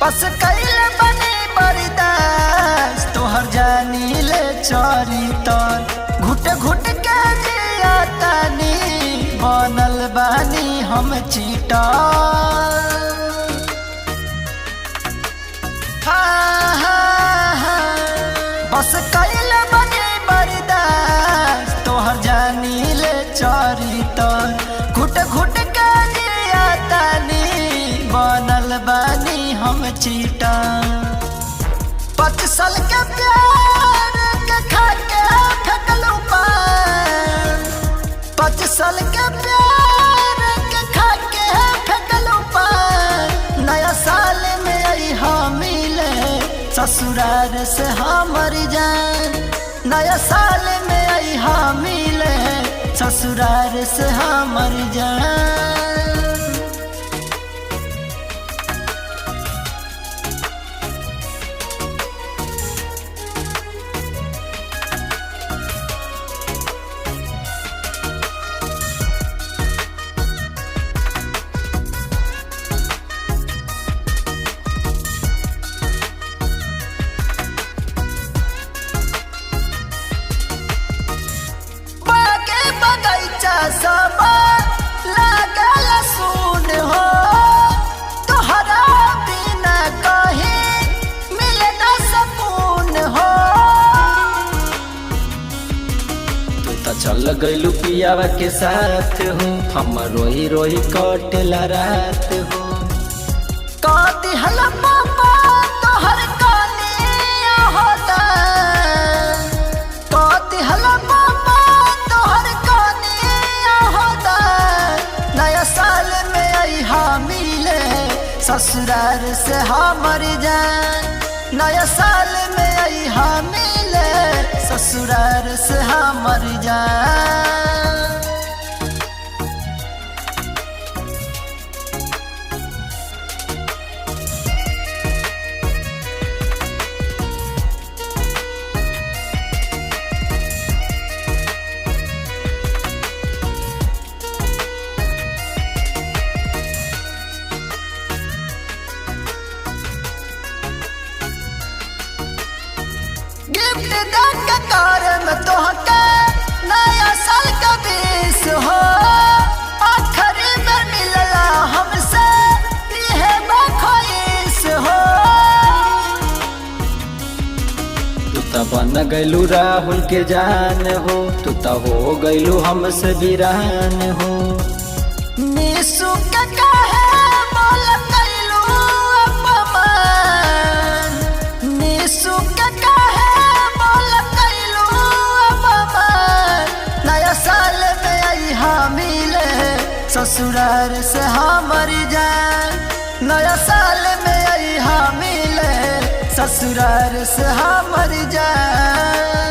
बस कैल बने बर्दाश्त तोहर जानी ले चोरी तोर घुट घुट के जिया तानी बनल बानी हम चीटा बस कैल बने बर्दाश्त तोहर जानी ले चोरी तोर घुट घुट के जिया तानी बनल बानी हम चीटा 5 साल के प्यार के खा के फेंकलू पान 5 साल के प्यार के खा के फेंकलू पान नया साल में आई हम मिले ससुराल से हमर जान नया साल में आई हम मिले ससुराल से हमर जान सब लागल सुन हो तोहरा बिना कहीं मिले न सकून हो तू तो चल गइलू पियावा के साथ हो हम रोही रोही कटेला रात हो काती हल पापा तोहर कानिया होता काती हल पापा तोहर नया साल में आई हम मिले ससुराल से हमर जान नया साल में आई हम मिले ससुराल से हमर जान गिफ्ट देके कारण तोहके नया साल का बीस हो आखिरी में मिलला हमसे इहे बखोइस हो तू तो बन गइलू राहुल के जान हो तू तो हो गइलू हमसे वीरान हो निशु के काहे बोल गइलू अपमान निशु के ससुराल से हमर जान नया साल में आई हम मिले ससुराल से हमर जान।